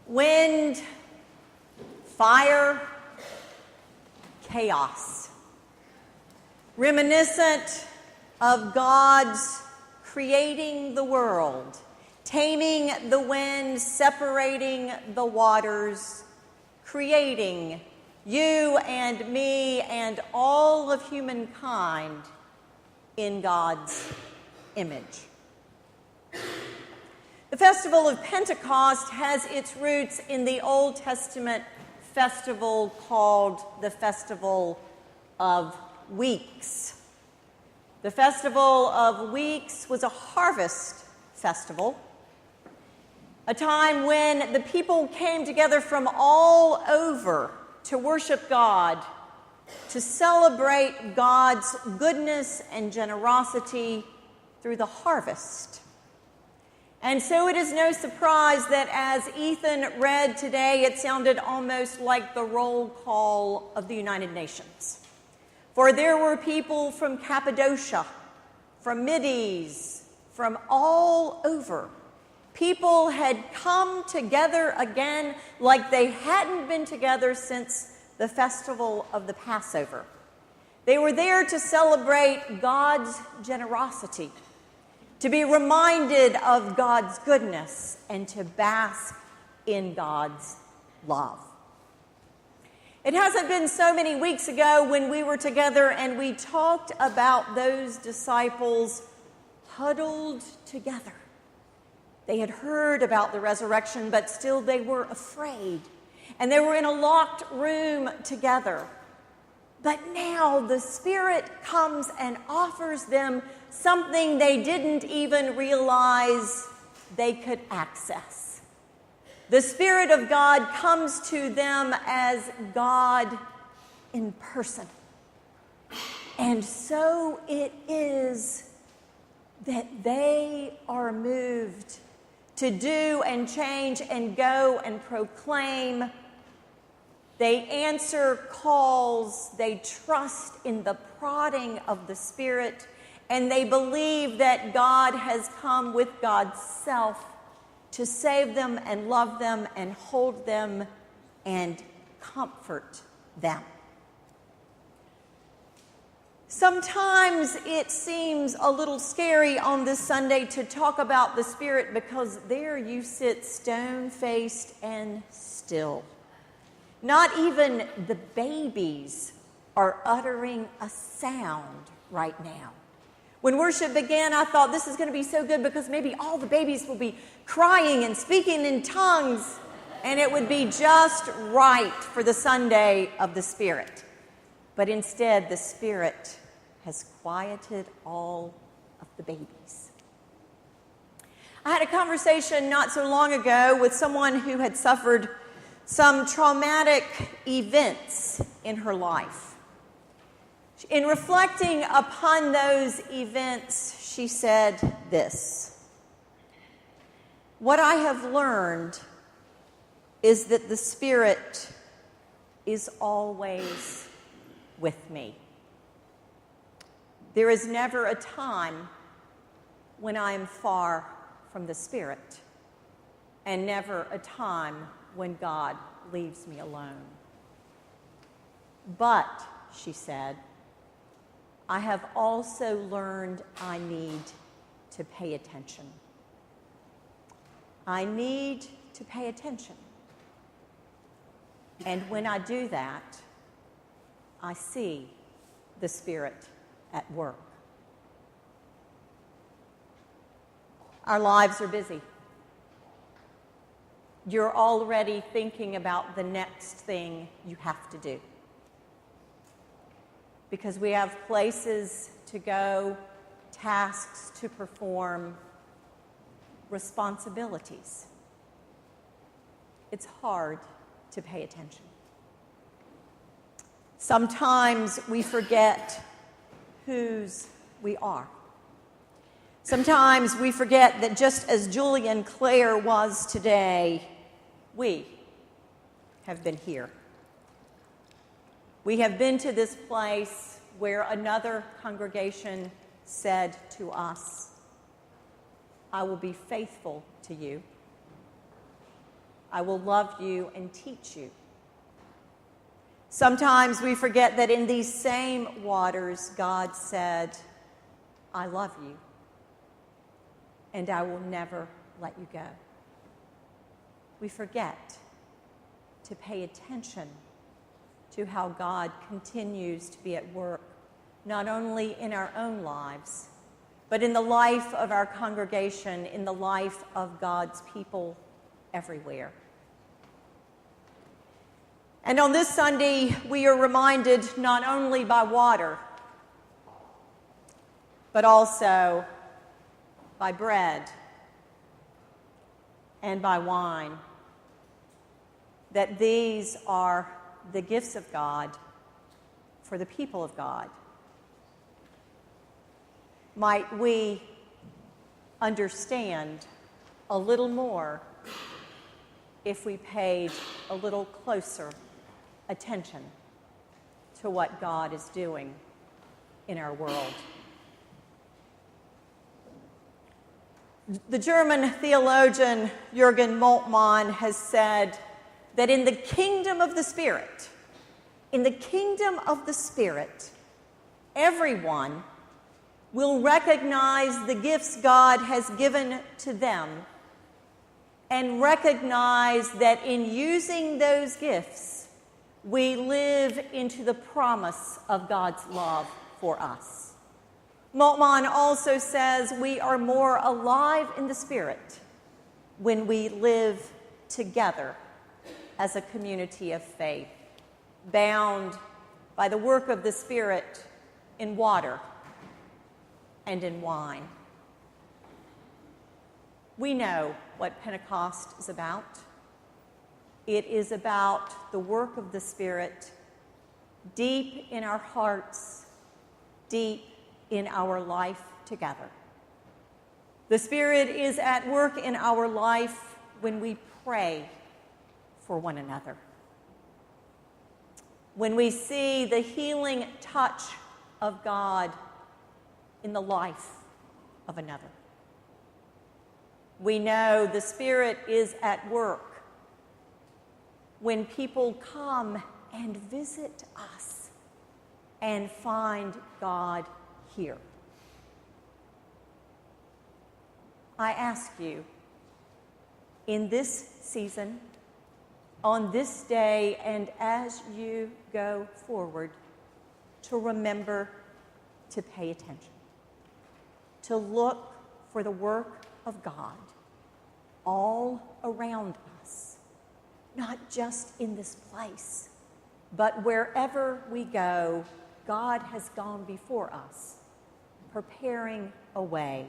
Wind, fire, chaos. Reminiscent of God's creating the world, taming the wind, separating the waters, creating you and me and all of humankind in God's image. The festival of Pentecost has its roots in the Old Testament festival called the Festival of Weeks. The Festival of Weeks was a harvest festival, a time when the people came together from all over to worship God, to celebrate God's goodness and generosity through the harvest. And so it is no surprise that as Ethan read today, it sounded almost like the roll call of the United Nations. For there were people from Cappadocia, from Mideast, from all over. People had come together again like they hadn't been together since the festival of the Passover. They were there to celebrate God's generosity, to be reminded of God's goodness, and to bask in God's love. It hasn't been so many weeks ago when we were together and we talked about those disciples huddled together. They had heard about the resurrection, but still they were afraid. And they were in a locked room together. But now the Spirit comes and offers them something they didn't even realize they could access. The Spirit of God comes to them as God in person. And so it is that they are moved to do and change and go and proclaim. They answer calls, they trust in the prodding of the Spirit, and they believe that God has come with God's self to save them and love them and hold them and comfort them. Sometimes it seems a little scary on this Sunday to talk about the Spirit because there you sit stone-faced and still. Not even the babies are uttering a sound right now. When worship began, I thought this is going to be so good because maybe all the babies will be crying and speaking in tongues, and it would be just right for the Sunday of the Spirit. But instead, the Spirit has quieted all of the babies. I had a conversation not so long ago with someone who had suffered some traumatic events in her life. In reflecting upon those events, she said this: "What I have learned is that the Spirit is always with me. There is never a time when I am far from the Spirit, and never a time when God leaves me alone. But," she said, "I have also learned I need to pay attention. I need to pay attention. And when I do that, I see the Spirit at work." Our lives are busy. You're already thinking about the next thing you have to do, because we have places to go, tasks to perform, responsibilities. It's hard to pay attention. Sometimes we forget whose we are. Sometimes we forget that just as Julie and Claire was today, we have been here. We have been to this place where another congregation said to us, "I will be faithful to you. I will love you and teach you. Sometimes we forget that in these same waters, God said, I love you, and I will never let you go. We forget to pay attention to how God continues to be at work, not only in our own lives, but in the life of our congregation, in the life of God's people everywhere. And on this Sunday, we are reminded not only by water, but also by bread and by wine, that these are the gifts of God for the people of God. Might we understand a little more if we paid a little closer attention to what God is doing in our world. The German theologian Jürgen Moltmann has said that in the kingdom of the Spirit, everyone will recognize the gifts God has given to them and recognize that in using those gifts, we live into the promise of God's love for us. Moltmann also says we are more alive in the Spirit when we live together as a community of faith, bound by the work of the Spirit in water and in wine. We know what Pentecost is about. It is about the work of the Spirit deep in our hearts, deep in our life together. The Spirit is at work in our life when we pray for one another, when we see the healing touch of God in the life of another. We know the Spirit is at work when people come and visit us and find God here. I ask you, in this season, on this day, and as you go forward, to remember to pay attention, to look for the work of God all around us, not just in this place, but wherever we go, God has gone before us, preparing a way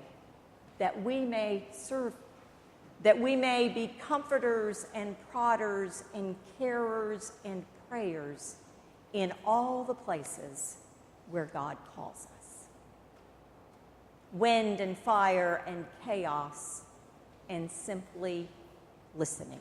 that we may serve, that we may be comforters and prodders and carers and prayers in all the places where God calls us. Wind and fire and chaos and simply listening.